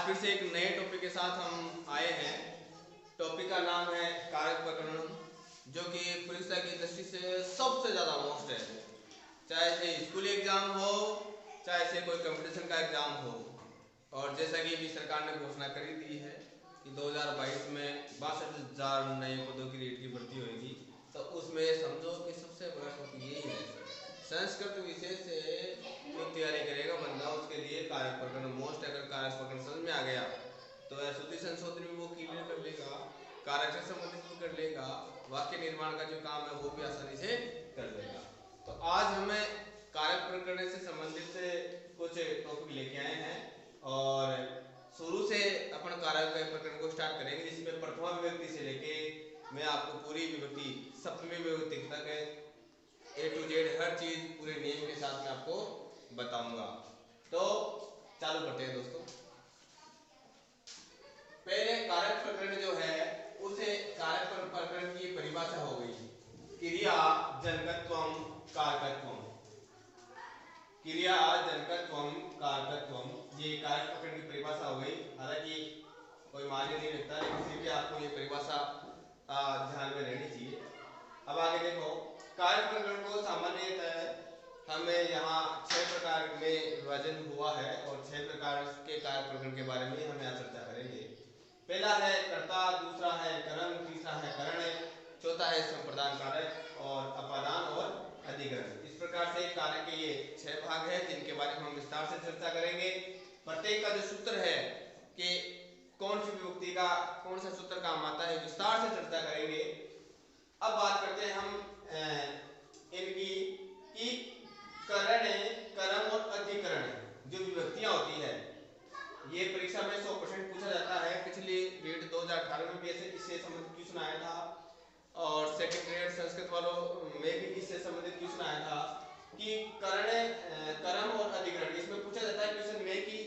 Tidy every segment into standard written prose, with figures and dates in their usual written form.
फिर से एक नए टॉपिक के साथ हम आए हैं। टॉपिक का नाम है कारक प्रकरण, जो कि परीक्षा की दृष्टि से सबसे ज़्यादा मोस्ट है। चाहे से स्कूल एग्जाम हो, चाहे से कोई कंपटीशन का एग्जाम हो। और जैसा कि अभी सरकार ने घोषणा करी दी है कि 2022 में 62,000 नए पदों की रेट की भर्ती होगी, तो उसमें समझो कि सबसे बड़ा टॉपिक यही है। संस्कृत विषय से जो तैयारी करेगा बंदा, उसके लिए कारक प्रकरण मोस्ट। अगर कारक प्रकरण समझ में आ गया तो श्रुति संशोधन भी वो क्लियर कर लेगा, कारक से संबंधित भी कर लेगा, वाक्य निर्माण का जो काम है वो भी आसानी से कर लेगा। तो आज हमें कारक प्रकरण से संबंधित कुछ टॉपिक लेके आए हैं और शुरू से अपन कारक प्रकरण को स्टार्ट करेंगे, जिसमें प्रथमा विभक्ति से लेके मैं आपको पूरी विभक्ति सप्तमी विभक्ति तक A to Z हर चीज पूरे नियम के साथ मैं आपको बताऊंगा। तो चालू करते हैं दोस्तों। पहले कारक प्रकरण जो है, उसे कारक प्रकरण की परिभाषा हो गई क्रिया जनकत्वम कारकत्वम। क्रिया जनकत्वम कारकत्वम, ये कारक प्रकरण की परिभाषा हो गई। हालांकि कोई मान्य नहीं रखता, लेकिन फिर भी आपको ये परिभाषा ध्यान में रहनी चाहिए। अब आगे देखो, कारक प्रकरण को सामान्यतः हमें यहाँ 6 प्रकार में विभाजन हुआ है और 6 प्रकार के कारक प्रकरण के बारे में हम यहाँ चर्चा करेंगे। पहला है कर्ता, दूसरा है कर्म, तीसरा है करण, चौथा है संप्रदान कारक और अपादान और अधिकरण। इस प्रकार से कारक के ये 6 भाग हैं, जिनके बारे में हम विस्तार से चर्चा करेंगे। प्रत्येक का जो सूत्र है कि कौन सी विभक्ति का कौन सा सूत्र काम आता है, विस्तार से चर्चा करेंगे। अब बात करते हैं हम इनकी कि करण, कर्म और अधिकरण जो विभक्तियां होती है, ये परीक्षा में 100% पूछा जाता है। पिछली डेट 2018 में भी इससे संबंधित क्वेश्चन आया था और सेकंड ग्रेड संस्कृत वालों में भी इससे संबंधित क्वेश्चन आया था कि करण, कर्म और अधिकरण, इसमें पूछा जाता है क्वेश्चन में कि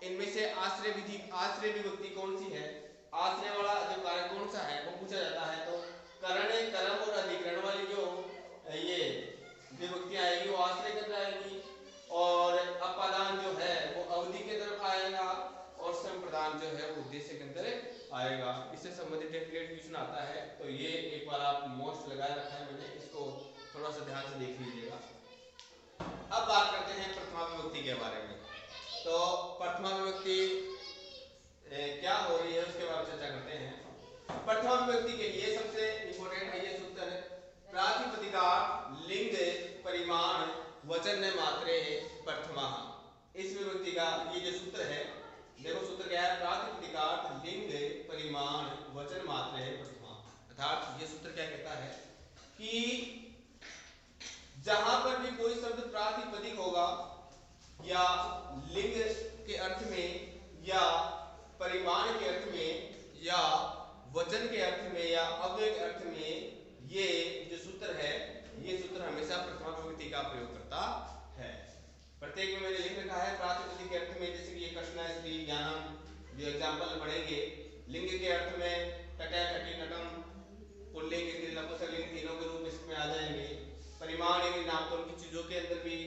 इनमें से आश्रय विधि, आश्रय विभक्ति कौन सी है, आश्रय वाला जो कारक कौन सा है वो पूछा जाता है। तो करण, कर्म और अधिकरण वाली जो ये विभक्तियां आएगी वो आश्रय के अंदर आएगी, और अपादान जो है वो अवधि के तरफ आएगा, और संप्रदान जो है वो उद्देश्य के अंदर आएगा। इससे संबंधित टेम्पलेट क्वेश्चन आता है, तो ये एक बार आप मोस्ट लगाए रखा है मैंने, इसको थोड़ा सा ध्यान से देख लीजिएगा। अब बात करते हैं प्रथमा विभक्ति के बारे में। तो प्रथमा विभक्ति क्या हो रही है उसके बारे में चर्चा करते हैं। प्रथमा विभक्ति के लिए सबसे इंपॉर्टेंट है ये सूत्र, प्रातिपदिकार्थ लिंग परिमाण वचन मात्रे प्रथमा। इस विभक्ति का ये जो सूत्र है, देखो सूत्र क्या है, प्रातिपदिकार्थ लिंग परिमाण वचन मात्रे प्रथमा। अर्थात ये सूत्र क्या कहता है कि जहां पर भी कोई शब्द प्रातिपदिक होगा या लिंग के अर्थ में या परिमाण के अर्थ में या वचन के अर्थ में या अव्यय के अर्थ में, ये जो सूत्र है ये सूत्र हमेशा प्रथमा विभक्ति का प्रयोग करता है। प्रत्येक में मैंने लिख रखा है प्रातिपदिक के अर्थ में, जैसे कि ये कृष्ण, स्त्री, ज्ञानम, जो एग्जांपल पढ़ेंगे। लिंग के अर्थ में टटा, टटी, नटम, पुल्लिंग, नपुंसकलिंग तीनों के रूप इसमें आ जाएंगे। परिमाण यानी नामतोल की चीजों के अंदर भी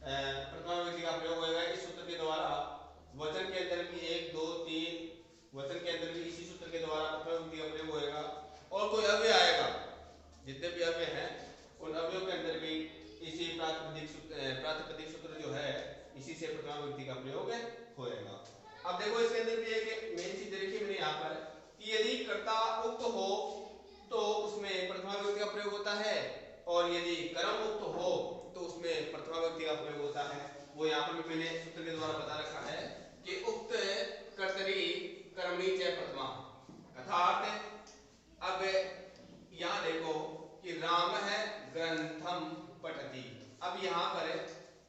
प्रथमा विभक्ति का प्रयोग होगा इस सूत्र के द्वारा। वचन के अंदर भी 1, 2, 3 वचन के अंदर भी इसी सूत्र के द्वारा प्रथमा विभक्ति का प्रयोग होगा। और कोई अव्यय आएगा, जितने भी अव्यय हैं उन अव्ययों के अंदर भी इसी प्रातिपदिक सूत्र जो है इसी से प्रथमा विभक्ति का प्रयोग होएगा। अब देखो इसके अंदर भी एक मेन चीज देखिए मैंने यहाँ पर कि यदि कर्ता उक्त हो तो उसमें प्रथमा विभक्ति का प्रयोग होता है, और यदि कर्म उक्त हो तो उसमें प्रथमा विभक्ति का प्रयोग होता है। वो यहाँ पर भी मैंने सूत्र के द्वारा बता रखा है कि उक्त कर्तरी कर्मणि च प्रथमा। अर्थात अब यहाँ देखो कि राम है ग्रंथम पठति। अब यहाँ पर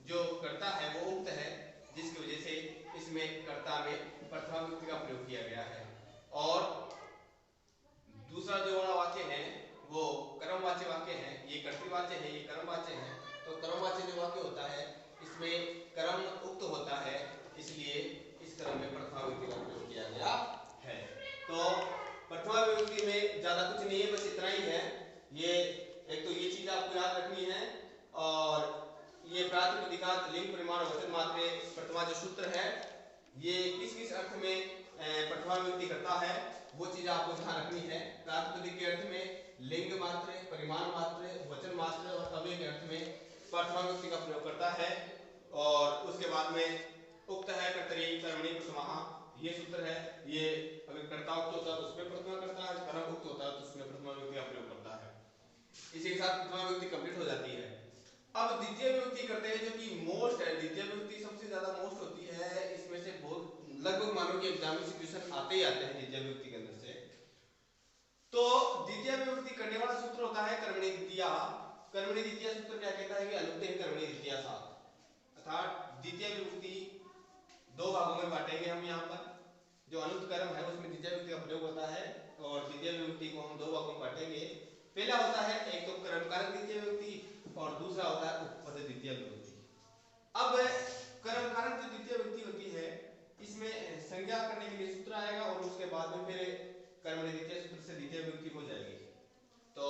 जो कर्ता है वो उक्त है, जिसकी वजह से इसमें कर्ता में प्रथमा विभक्ति का प्रयोग किया गया है। और दूसरा जो वाला वाक्य है वो कर्मवाच्य वाक्य है, ये कर्तृवाच्य है, ये कर्मवाच्य है। तो कर्मवाच्य जो वाक्य होता है इसमें कर्म उक्त होता है, इसलिए इस कर्म में प्रथमा विभक्ति का प्रयोग किया गया है। तो प्रथमा विभक्ति में ज्यादा कुछ नहीं है, बस इतना ही है। ये एक तो ये चीज आपको याद रखनी है, और ये प्रातिपदिकार्थ लिंग परिमाण वचन मात्रे प्रथमा जो सूत्र है ये किस किस अर्थ में प्रथमा विभक्ति करता है वो चीज आपको ध्यान रखनी है। प्रातिपदिक के अर्थ में लिंग मात्र, परिमाण मात्र, वचन मात्र और अव्यय के अर्थ में प्रथमा विभक्ति का प्रयोग करता है। और उसके बाद में उक्त है कर्तरी कर्मणि प्रथमा, ये सूत्र है। ये अगर कर्ता उक्त होता है तो उसमें प्रथमा करता है, कर्म उक्त होता है तो उसमें प्रथमा विभक्ति का प्रयोग करता है। इसी के साथ प्रथमा विभक्ति कंप्लीट हो जाती है। अब द्वितीय विभक्ति करते हैं जो कि मोस्ट है। द्वितीय विभक्ति सबसे ज्यादा मोस्ट होती है, इसमें से बहुत लगभग मानो कि एग्जाम में क्वेश्चन आते ही आते हैं द्वितीय विभक्ति के अंदर से। तो द्वितीय विभक्ति करने वाला सूत्र होता है कर्मणि द्वितीया। कर्मणि द्वितीया सूत्र क्या कहता है कि अनुक्ते कर्मणि द्वितीया साथ, अर्थात द्वितीय विभक्ति दो भागों में बांटेंगे हम। यहाँ पर जो अनुक्त कर्म है उसमें द्वितीय विभक्ति का प्रयोग होता है और द्वितीय विभक्ति को हम दो भागों में बांटेंगे। पहला होता है एक तो कर्मकारक द्वितीय विभक्ति और दूसरा होता है उपपद द्वितीय विभक्ति। अब कर्मकारक जो द्वितीय विभक्ति होती है इसमें संज्ञा करने के लिए सूत्र आएगा और उसके बाद में फिर कर्मणि द्वितीय सूत्र से द्वितीय विभक्ति हो जाएगी। तो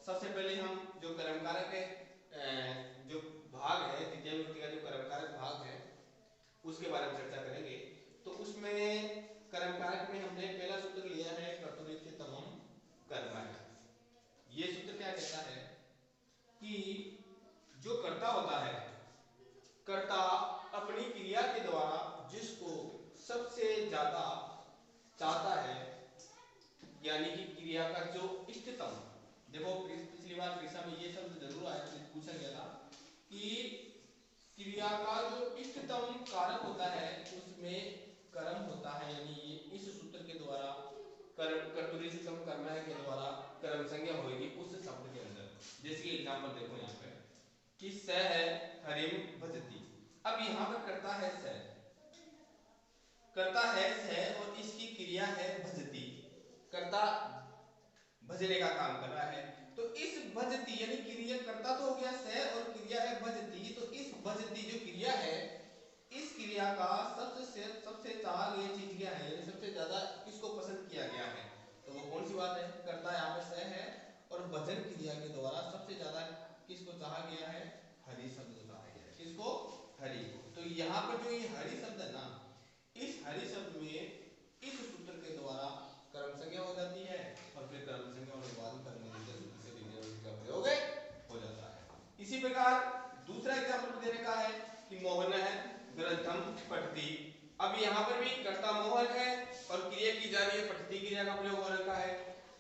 सबसे पहले हम जो कर्मकारक है जो भाग है द्वितीय विभक्ति का जो कर्मकारक भाग है उसके बारे में चर्चा करेंगे। तो उसमें कर्मकारक में हमने पहला सूत्र लिया है कर्तुरीत्यतमं कर्म है। ये सूत्र क्या कहता है कि जो कर्ता होता है, कर्ता अपनी क्रिया के द्वारा जिसको सबसे ज्यादा चाहता है, यानी कि क्रिया का जो इष्टतम, देखो पिछली बार परीक्षा में ये शब्द जरूर आया था, पूछा गया था कि क्रिया का जो इष्टतम कारक होता है उसमें कर्म होता है, यानी ये इस सूत्र के द्वारा कर्तुरीत्यतम कर्म के द्वारा कर्म संज्ञा होगी उस शब्द के अंदर। जैसे कि एग्जांपल देखो यहाँ पे कि स है हरिम भजति। अब यहाँ पर करता है स, करता है स और इसकी क्रिया है भजति। कर्ता भजने का काम कर रहा है तो इस भजती यानी क्रिया कर्ता तो हो गया स और क्रिया है भजती। तो इस भजती जो क्रिया है इस क्रिया का सबसे चाहा गई चीज क्या है, यानी सबसे ज्यादा किसको पसंद किया गया है, तो वो कौन सी बात है। कर्ता यहाँ पे स है और भजन क्रिया के द्वारा सबसे ज्यादा किसको चाहा गया है, हरि शब्द को चाहा गया है। किसको, हरि को। तो यहाँ पर जो ये हरि शब्द है ना, इस हरि शब्द में इस सूत्र के द्वारा कर्म संज्ञा हो जाती है और फिर कर्म संज्ञा होने के बाद कर्म सूत्र से का प्रयोग हो जाता है। इसी प्रकार दूसरा एग्जाम्पल देने का है कि मोहन है ग्रंथम पठति। अब यहाँ पर भी कर्ता मोहन है और क्रिया की जा रही है पठति क्रिया का प्रयोग हो रखा है।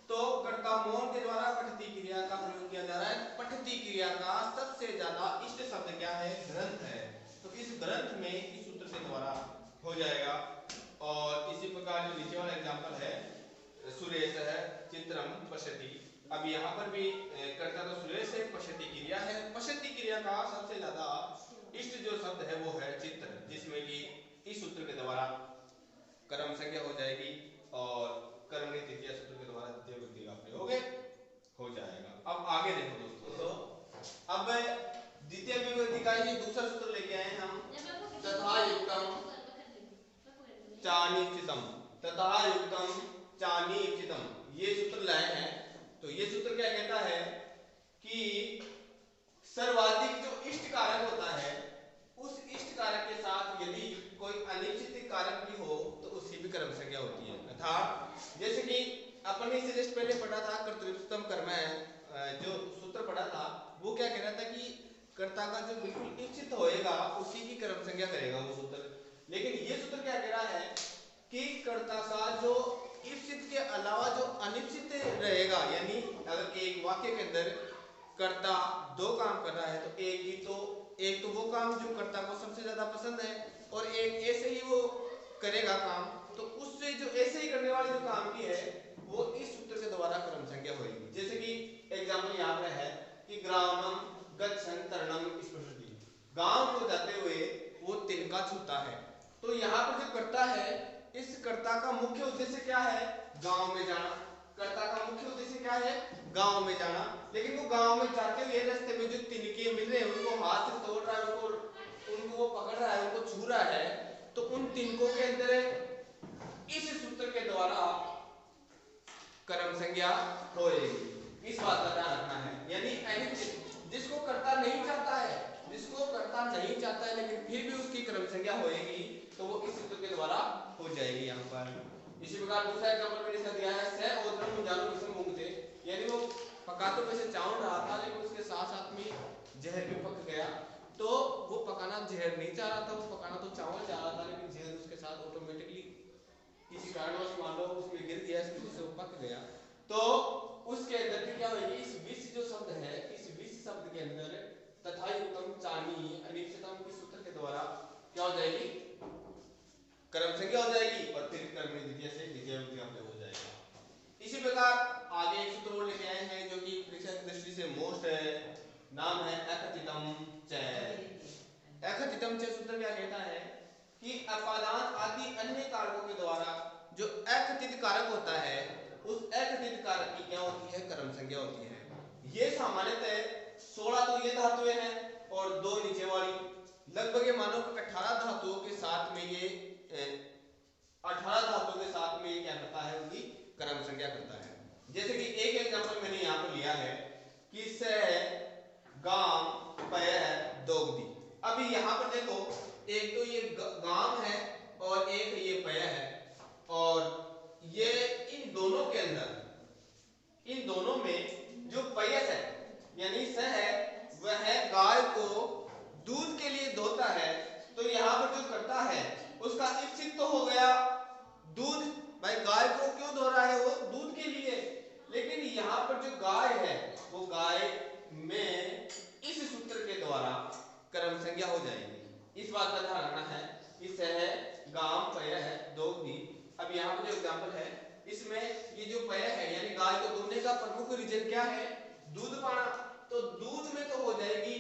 तो कर्ता मोहन के द्वारा पठति क्रिया का प्रयोग किया जा रहा है। पठति क्रिया का सबसे ज्यादा इष्ट शब्द क्या है, ग्रंथ है। तो इस ग्रंथ में इस सूत्र के द्वारा हो जाएगा। और इसी प्रकार जो नीचे वाला एग्जाम्पल है सुरेश है चित्रम पश्यति। अब यहाँ पर भी कर्ता तो सुरेश है, पश्यति क्रिया है। पश्यति क्रिया का सबसे ज्यादा इष्ट जो शब्द है वो है चित्र, जिसमें कि इस सूत्र के द्वारा कर्म संज्ञा हो जाएगी और कर्मणि द्वितीय सूत्र के द्वारा द्वितीय विभक्ति का प्रयोग हो जाएगा। अब आगे देखो दोस्तों, तो अब द्वितीय विभक्ति का ही दूसरा सूत्र लेके आए हम, तथा युक्तम चानिचितम। तथा युक्तम चानिचितम ये सूत्र लाए हैं। तो ये सूत्र क्या कहता है कि सर्वाधिक जो इष्ट कारक होता है उस इष्ट कारक के साथ यदि कोई अनिश्चित कारक भी हो तो उसकी भी कर्म संज्ञा होती है। अर्थात जैसे कि अपन ने जस्ट पहले पढ़ा था कर्तृत्वम कर्म है, जो सूत्र पढ़ा था वो क्या कह रहा था कि कर्ता का जो बिल्कुल इच्छित होएगा उसी की कर्म संज्ञा करेगा वो सूत्र। लेकिन ये सूत्र क्या कह रहा है कि कर्ता का जो इच्छित के अलावा जो अनिश्चित रहेगा, यानी अगर एक वाक्य के अंदर कर्ता दो काम कर रहा है तो एक तो वो काम जो कर्ता को सबसे ज्यादा पसंद है और एक ऐसे ही वो करेगा काम, तो उससे जो ऐसे ही करने वाले जो काम की है वो इस सूत्र के द्वारा कर्म संज्ञा होगी। जैसे कि एग्जाम्पल यहाँ पे है कि ग्रामम गच्छन् तरणम स्पृशति, गांव को जाते हुए वो तिनका छूता है। तो यहाँ पर जो कर्ता है इस कर्ता का मुख्य उद्देश्य क्या है, गांव में जाना। कर्ता का मुख्य उद्देश्य क्या है, गांव में जाना। लेकिन वो गांव में जाते हुए रास्ते में जो तिनके मिल रहे हैं उनको हाथ से तोड़ रहा है, उनको वो पकड़ रहा है, उनको छू रहा है, तो उन तिनकों के अंदर इस सूत्र के द्वारा कर्म संज्ञा होएगी। इस बात का ध्यान रखना है। यानी जिसको कर्ता नहीं चाहता है, जिसको कर्ता नहीं चाहता है लेकिन फिर भी उसकी कर्म संज्ञा होएगी तो वो इस सूत्र के द्वारा हो जाएगी यहाँ पर। इसी प्रकार दूसरा एग्जांपल मैंने इसका दिया है, से ओद्रम मुंजालो मिश्रम मुंगते, यानी वो पकाते में से चावल रहा था लेकिन उसके साथ साथ में जहर भी पक गया। तो वो पकाना जहर नहीं चाह रहा था, वो पकाना तो चावल चाह रहा था, लेकिन जहर उसके साथ ऑटोमेटिकली किसी कारणवश मान लो उसमें गिर गया, इसकी वजह से वो पक गया। तो उसके अंदर भी क्या होगी, इस विष जो शब्द है, इस विष शब्द के अंदर तथायुक्तम चानी अनिश्चितम के सूत्र के द्वारा क्या हो जाएगी, कर्म संज्ञा हो जाएगी और फिर कर्म द्वितीय से द्वितीय विभक्ति हो जाएगा। इसी प्रकार आगे एक सूत्र और लेके आए हैं जो कि परीक्षा की दृष्टि से मोस्ट है, नाम है अकथितम च। अकथितम च सूत्र क्या कहता है कि अपादान आदि अन्य कारकों के द्वारा जो अकथित कारक होता है, उस अकथित कारक की क्या होती है, कर्म संज्ञा होती है। ये सामान्यतः 16 तो ये धातुएं हैं और 2 नीचे वाली, लगभग मानो 18 धातुओं के साथ में ये 18 धातुओं के साथ में ये क्या करता है, उनकी कर्म संज्ञा करता है। जैसे कि एक एग्जांपल मैंने यहाँ पर लिया है कि से गाम पय दोगदी। अभी यहाँ पर देखो, एक तो ये गाम है और एक ये पय है, और ये इन दोनों के अंदर, इन दोनों में जो पयस है यानी स है, वह गाय को दूध के लिए धोता है। तो यहाँ पर जो करता है उसका इच्छित तो हो गया दूध, भाई गाय को क्यों धो रहा है, वो दूध के लिए। लेकिन यहाँ पर जो गाय है वो गाय में इस सूत्र के द्वारा कर्म संज्ञा हो जाएगी। इस बात का ध्यान रखना है। इस है गाम पय है दोगदी। अब यहाँ पर जो एग्जांपल है इसमें ये जो पय है यानी गाय को धोने का प्रमुख रीजन क्या है, दूध पाना। तो दूध में तो हो जाएगी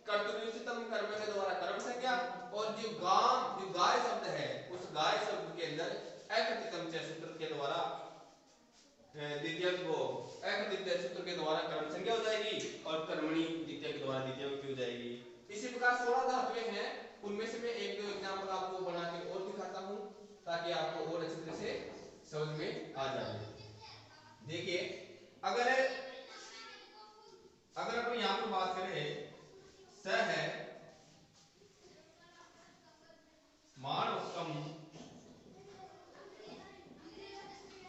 कर्तव्योचितम कर्म के द्वारा कर्म संज्ञा, और जो गाम जो गाय शब्द है उस गाय शब्द के अंदर अकथितम च सूत्र के द्वारा द्वितीय को अकथित सूत्र के द्वारा कर्म संज्ञा हो जाएगी और कर्मणि द्वितीय के द्वारा द्वितीय विभक्ति हो जाएगी। इसी प्रकार 16 धातुएं हैं, उनमें से मैं एक दो एग्जांपल आपको बना के और दिखाता हूं ताकि आपको और अच्छी तरह से समझ में आ जाए। देखिए, अगर अपन यहाँ पर बात करें, स है माणवकम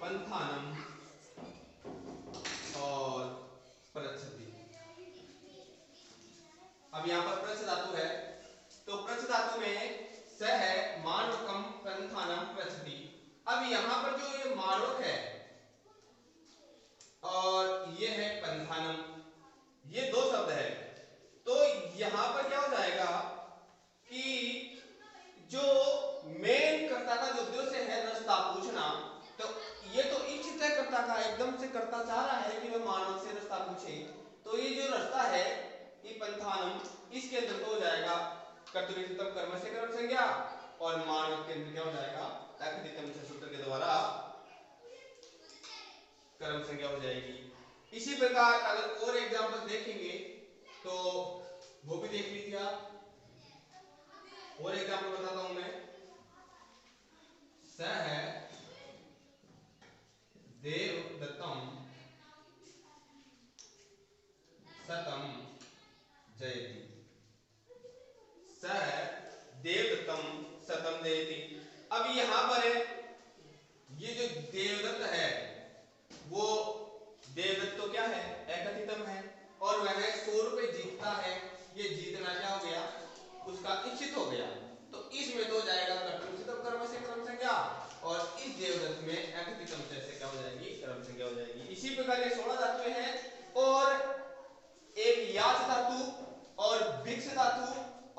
पंथानम और प्रच्छति। अब यहाँ पर प्रच्छ धातु है, तो प्रच्छ धातु में स है माणवकम पंथानम प्रच्छति। अब यहाँ पर जो ये माणवक है और ये है पंथानम, ये दो शब्द है। तो यहाँ पर क्या हो जाएगा कि जो मेन कर्ता का जो उद्देश्य है रास्ता पूछना, तो ये तो इच्छित है कर्ता का, एकदम से कर्ता चाह रहा है कि वह मानव से रास्ता पूछे। तो ये जो रास्ता है ये पंथानम, इसके अंदर तो हो जाएगा कर्तव्योचितम कर्म से कर्म संज्ञा, और मानव के अंदर क्या हो जाएगा अकथितम च सूत्र के द्वारा कर्म संज्ञा हो जाएगी। इसी प्रकार अगर और एग्जांपल देखेंगे तो वो भी देख लीजिए आप। और एग्जांपल बताता हूं मैं, स है देवदत्तम सतम जयति। स है देवदत्तम सतम जयति। अब यहां पर ये जो देवदत्त है वो देवदत्त तो क्या है, अकथितम है, और वह 100 रुपए जीतता है। ये जीतना क्या हो गया, उसका इच्छित हो गया। तो इसमें तो जाएगा कर्तव्योचितम कर्म से कर्म संज्ञा, और इस देवदत्त में अकथितम से क्या हो जाएगी, कर्म संज्ञा हो जाएगी। इसी प्रकार ये 16 धातुएं हैं, और एक याच धातु और भिक्ष धातु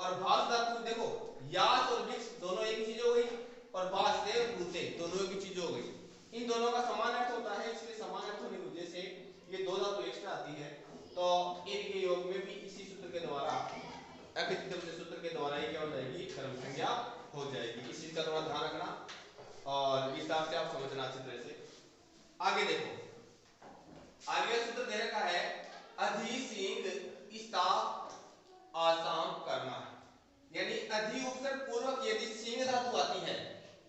और भास धातु। देखो, याच और भिक्ष दोनों एक ही चीज हो गई, और भास देव भूते दोनों एक ही चीज हो गई। इन दोनों का समान अर्थ होता है, इसलिए समान अर्थ होने की वजह से ये दो धातु एक्स्ट्रा आती है। तो इनके योग में भी इसी सूत्र के द्वारा अकथितम से सूत्र के द्वारा ही क्या हो जाएगी, कर्म संज्ञा हो जाएगी। इस चीज का थोड़ा ध्यान रखना और विस्तार से आप समझना अच्छी तरह से। आगे देखो, आगे सूत्र दे रखा है अधि सिंह इस्ता आसाम करना, यानी अधि उपसर्ग पूर्वक यदि सिंह धातु आती है,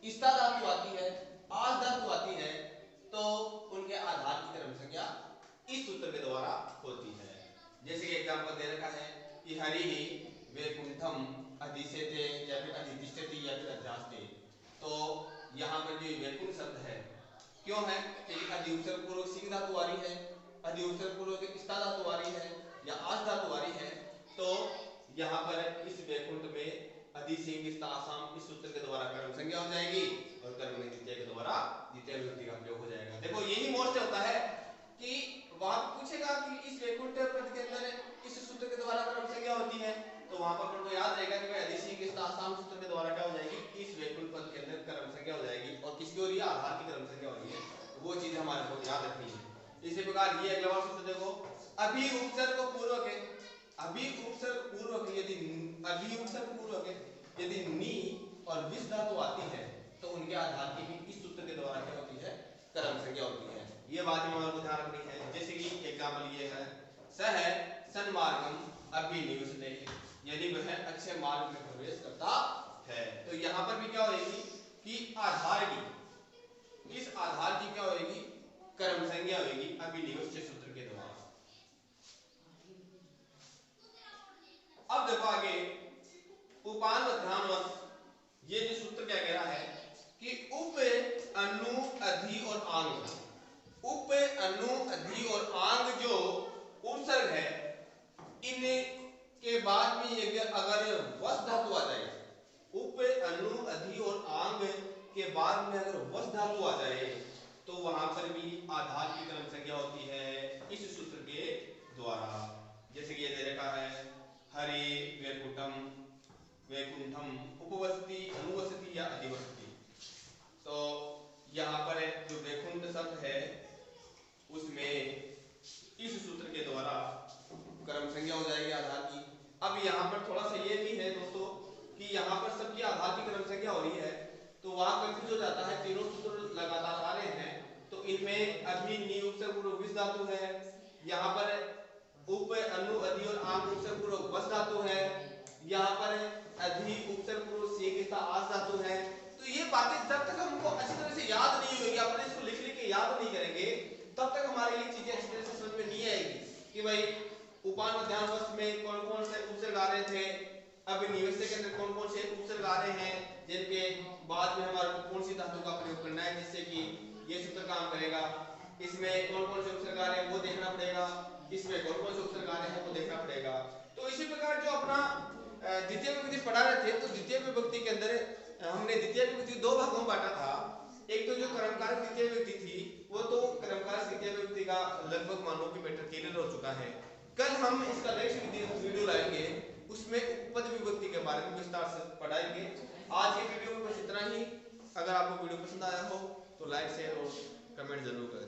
इस्ता धातु आती है, आस धातु आती है, तो उनके आधार की कर्म संज्ञा इस सूत्र के द्वारा होती है। जैसे कि एग्जांपल दे रखा है कि हरि ही वैकुंठम अधिसेते या फिर अधितिष्ठति या फिर अध्यास्ते। तो यहाँ पर जो वैकुंठ शब्द है क्यों है? क्योंकि अधि उपसर्ग पूर्वक सिंह धातु आ रही है, अधि उपसर्ग पूर्वक स्था धातु आ रही है या आस धातु आ रही है। तो यहाँ पर इस वैकुंठ में अधि सिंह स्था आसाम इस सूत्र के द्वारा कर्म संज्ञा हो जाएगी और कर्म द्वितीय के द्वारा द्वितीय विभक्ति का प्रयोग हो जाएगा। देखो यही मोस्ट होता है कि वहां पूछेगा कि इस वैकुंठ पद के अंदर इस सूत्र के द्वारा कर्म संज्ञा होती है, तो वहां पर अपन को याद रहेगा कि भाई अधि सिंह स्था आसाम सूत्र के द्वारा क्या हो जाएगी, इस वैकुंठ पद के अंदर कर्म संज्ञा हो जाएगी और किसकी हो रही है, आधार की कर्म संज्ञा हो रही है। वो चीज हमारे को याद रखनी है। इसी प्रकार ये अगला सूत्र देखो, अभी उपसर्ग पूर्वक है, अभी उपसर्ग पूर्वक यदि अभी उपसर्ग पूर्वक है यदि नी और विस धातु आती है तो उनके आधार की भी इस सूत्र के द्वारा क्या होती है, कर्म संज्ञा होती है। ये बात हमारे को ध्यान रखनी है। जैसे कि एग्जांपल ये है, सह सन्मार्गम अभिनिवेशते, यानी वह अच्छे मार्ग में प्रवेश करता है। तो यहाँ पर भी क्या होगी कि आधार की, इस आधार की क्या होगी, कर्म संज्ञा होगी अभिनिवेश सूत्र के द्वारा। अब देखो आगे उपान ध्यानवश, ये जो सूत्र क्या कह रहा है कि उप अनु अधि और आंग, उप अनु अधि और आंग जो उपसर्ग है इनके बाद में ये अगर वस धातु आ जाए, उप अनु अधि और आंग के बाद में अगर वस धातु आ जाए तो वहां पर भी आधार की कर्म संज्ञा होती है इस सूत्र के द्वारा। जैसे कि ये दे रखा है, हरि वैकुंठम, वैकुंठम उपवसति अनुवसति या अधिवसति। तो यहाँ पर जो वैकुंठ शब्द है उसमें इस सूत्र के द्वारा कर्म संज्ञा हो जाएगी आधार की। अब यहाँ पर थोड़ा सा ये भी है दोस्तों कि यहाँ पर सबकी आधार की कर्म संज्ञा हो रही है तो वहां कंफ्यूज हो जाता है, तीनों सूत्र लगातार आ रहे हैं तो इनमें अभी नी उपसर्ग पूर्वक विस धातु है, यहाँ पर उप अनु अधि और आंग उपसर्ग पूर्वक वस धातु है, यहाँ पर अधि उपसर्ग पूर्वक से के आस धातु है। तो ये बातें जब तक हमको अच्छी तरह से याद नहीं होगी, अपने इसको लिख लिख के याद नहीं करेंगे तब तक हमारे लिए चीजें अच्छी तरह से समझ में नहीं आएगी कि भाई उपान मध्यान्ह में कौन कौन से उपसर्ग आ रहे थे, अब निवेश के अंदर कौन कौन से उपसर्ग आ रहे हैं जिनके बाद में हमारे को कौन सी धातु का प्रयोग करना है जिससे कि ये सूत्र काम करेगा, इसमें कौन कौन से उपसर्ग आ रहे हैं वो देखना पड़ेगा, इसमें कौन कौन से उपसर्ग आ रहे हैं वो देखना पड़ेगा। तो इसी प्रकार जो अपना द्वितीय विभक्ति पढ़ा रहे थे तो द्वितीय विभक्ति के अंदर हमने द्वितीय विभक्ति दो भागों में बांटा था। एक तो जो कर्मकारक द्वितीय विभक्ति थी वो तो कर्मकारक द्वितीय विभक्ति का लगभग मानो कि मैटर क्लियर हो चुका है। कल हम इसका नेक्स्ट वीडियो लाएंगे, उसमें उपपद विभक्ति के बारे में विस्तार से पढ़ाएंगे। आज के वीडियो में बस इतना ही। अगर आपको वीडियो पसंद आया हो तो लाइक शेयर और कमेंट जरूर करें।